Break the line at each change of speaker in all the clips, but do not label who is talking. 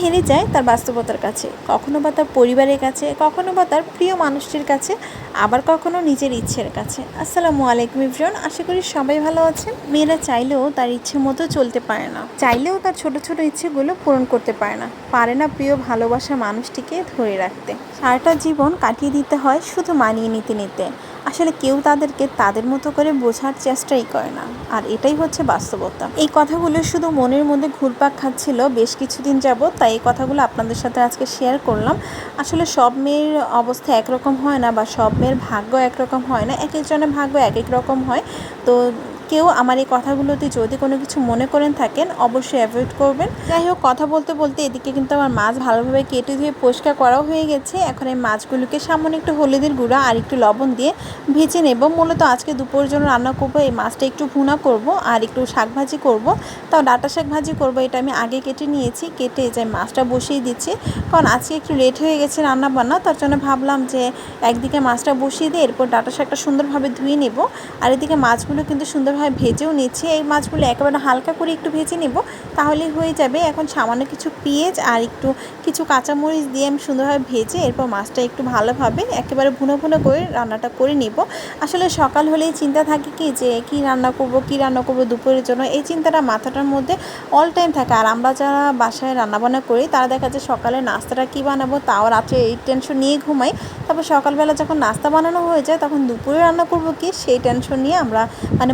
হেরে যায় তার বাস্তবতার কাছে, কখনো বা তার পরিবারের কাছে, কখনো বা তার প্রিয় মানুষটির কাছে, আবার কখনো নিজের ইচ্ছের কাছে। আসসালামু আলাইকুম এভরিওয়ান, আশা করি সবাই ভালো আছেন। মেয়েরা চাইলেও তার ইচ্ছে মতো চলতে পারে না, চাইলেও তার ছোট ছোট ইচ্ছেগুলো পূরণ করতে পারে না প্রিয় ভালোবাসা মানুষটিকে ধরে রাখতে। সারাটা জীবন কাটিয়ে দিতে হয় শুধু মানিয়ে নিতে নিতে। আসলে কেউ তাদেরকে তাদের মতো করে বোঝার চেষ্টাই করে না, আর এটাই হচ্ছে বাস্তবতা। এই কথাগুলো শুধু মনের মধ্যে ঘুরপাক খাচ্ছিল বেশ কিছুদিন যাবত, তাই এই কথাগুলো আপনাদের সাথে আজকে শেয়ার করলাম। আসলে সব মেয়ের অবস্থা একরকম হয় না, বা সব মেয়ের ভাগ্য একরকম হয় না, এক একজনের ভাগ্য এক এক রকম হয়। তো কেউ আমার এই কথাগুলোতে যদি কোনো কিছু মনে করেন থাকেন, অবশ্যই অ্যাভয়েড করবেন। যাই হোক, কথা বলতে বলতে এদিকে কিন্তু আমার মাছ ভালোভাবে কেটে ধুয়ে পরিষ্কার করাও হয়ে গেছে। এখন এই মাছগুলোকে সামান্য একটু হলুদের গুঁড়া আর একটু লবণ দিয়ে ভেজে নেব। মূলত আজকে দুপুরের জন্য রান্না করবো, এই মাছটা একটু ভুনা করব আর একটু শাক ভাজি করব। তাও ডাঁটা শাক ভাজি করব, এটা আমি আগে কেটে নিয়েছি। কেটে যে মাছটা বসিয়ে দিচ্ছি, কারণ আজকে একটু লেট হয়ে গেছে রান্না বান্না, তার জন্য ভাবলাম যে একদিকে মাছটা বসিয়ে দিয়ে এরপর ডাঁটা শাকটা সুন্দরভাবে ধুয়ে নেব। আর এদিকে মাছগুলো কিন্তু সুন্দরভাবে ভেজেও নিচ্ছি। এই মাছগুলো একেবারে হালকা করে একটু ভেজে নেব, তাহলেই হয়ে যাবে। এখন সামান্য কিছু পেঁয়াজ আর কিছু কাঁচামরিচ দিয়ে আমি সুন্দরভাবে ভেজে এরপর মাছটা একটু ভালোভাবে একেবারে ভুনো ভুনো করে রান্নাটা করে নেব। আসলে সকাল হলেই চিন্তা থাকে কি যে কী রান্না করব দুপুরের জন্য, এই চিন্তাটা মাথাটার মধ্যে অল টাইম থাকে। আর আমরা যারা বাসায় রান্নাবান্না করি তারা দেখা যায় সকালে নাস্তাটা কী বানাবো তাও রাত্রে এই টেনশন নিয়ে ঘুমাই। তারপর সকালবেলা যখন নাস্তা বানানো হয়ে যায় তখন দুপুরে রান্না করব কি, সেই টেনশন নিয়ে আমরা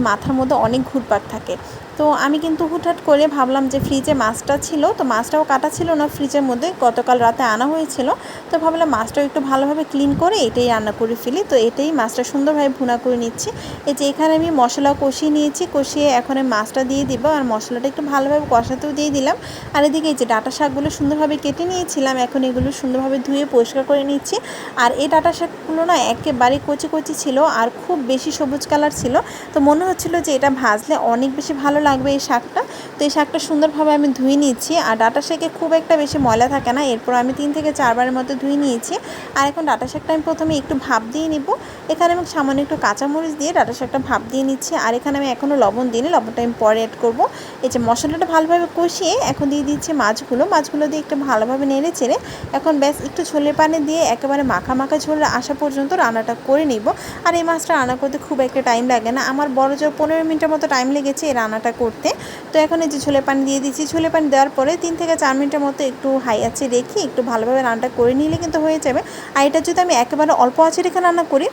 মাথার মধ্যে অনেক ঘুরপাক থাকে। তো আমি কিন্তু হুটহাট করে ভাবলাম যে ফ্রিজে মাছটা ছিল, তো মাছটাও কাটা ছিল না ফ্রিজের মধ্যে, গতকাল রাতে আনা হয়েছিল। তো ভাবলাম মাছটাও একটু ভালোভাবে ক্লিন করে এটাই রান্না করে ফেলি। তো এটাই মাছটা সুন্দরভাবে ভুনা করে নিচ্ছি। এই যে এখানে আমি মশলা কষিয়ে নিয়েছি, কষিয়ে এখন আমি মাছটা দিয়ে দিব, আর মশলাটা একটু ভালোভাবে কষাতেও দিয়ে দিলাম। আর এদিকে এই যে ডাঁটা শাকগুলো সুন্দরভাবে কেটে নিয়েছিলাম, এখন এগুলো সুন্দরভাবে ধুয়ে পরিষ্কার করে নিচ্ছি। আর এই ডাঁটা শাকগুলো না একেবারে কচি কচি ছিল আর খুব বেশি সবুজ কালার ছিল। তো মনে হচ্ছিলো যে এটা ভাজলে অনেক বেশি ভালো লাগবে এই শাকটা। তো এই শাকটা সুন্দরভাবে আমি ধুয়ে নিচ্ছি। আর ডাঁটা শাকে খুব একটা বেশি ময়লা থাকে না, এরপর আমি 3 থেকে 4 বারের মতো ধুয়ে নিয়েছি। আর এখন ডাঁটা শাকটা আমি প্রথমে একটু ভাপ দিয়ে নিব। এখানে আমি সামান্য একটু কাঁচামরিচ দিয়ে ডাঁটা শাকটা ভাপ দিয়ে নিচ্ছি। আর এখানে আমি এখনও লবণ দিইনি, লবণটা আমি পরে অ্যাড করবো। এই যে মশলাটা ভালোভাবে কষিয়ে এখন দিয়ে দিচ্ছি মাছগুলো দিয়ে একটু ভালোভাবে নেড়ে চেড়ে এখন ব্যাস একটু ছোলের পানি দিয়ে একেবারে মাখা মাখা ঝোল আসা পর্যন্ত রান্নাটা করে নিব। আর এই মাছটা রান্না করতে খুব একটা টাইম লাগে না, আমার বড় জোর 15 মিনিটের মতো টাইম লেগেছে এই রান্নাটা করতে। তো এখন এই যে ছোলের পানি দিয়ে দিচ্ছি, ছোলের পানি দেওয়ার পরে 3 থেকে 4 মিনিটের মতো একটু হাই আঁচে রেখে একটু ভালোভাবে রান্নাটা করে নিলে কিন্তু হয়ে যাবে। আর এটা যদি আমি একেবারে অল্প আঁচে রেখে রান্না করি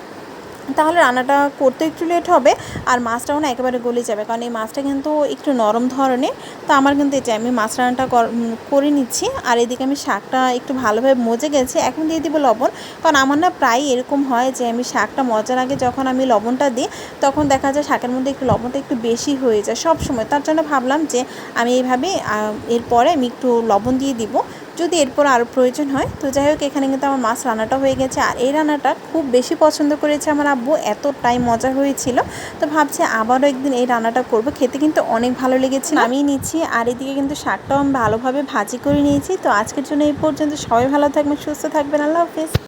তাহলে রান্নাটা করতে একটু লেট হবে, আর মাছটাও না একেবারে গলে যাবে, কারণ এই মাছটা কিন্তু একটু নরম ধরনের। তো আমার কিন্তু এই যে আমি মাছ রান্নাটা করে নিচ্ছি। আর এদিকে আমি শাকটা একটু ভালোভাবে মজে গেছে, এখন দিয়ে দিব লবণ। কারণ আমার না প্রায় এরকম হয় যে আমি শাকটা মজার আগে যখন আমি লবণটা দিই তখন দেখা যায় শাকের মধ্যে একটু লবণটা একটু বেশি হয়ে যায় সব সময়। তার জন্য ভাবলাম যে আমি এইভাবে এরপরে আমি একটু লবণ দিয়ে দিব যদি এরপর আরও প্রয়োজন হয়। তো যাই হোক, এখানে কিন্তু আমার মাছ রান্নাটা হয়ে গেছে। আর এই রান্নাটা খুব বেশি পছন্দ করেছে আমার আব্বু, এতটাই মজা হয়েছিল। তো ভাবছি আবারও একদিন এই রান্নাটা করব, খেতে কিন্তু অনেক ভালো লেগেছে। আমি নিচ্ছি, আর এদিকে কিন্তু শাকটাও আমি ভালোভাবে ভাজি করে নিয়েছি। তো আজকের জন্য এই পর্যন্ত, সবাই ভালো থাকবেন, সুস্থ থাকবেন, আল্লাহ হাফেজ।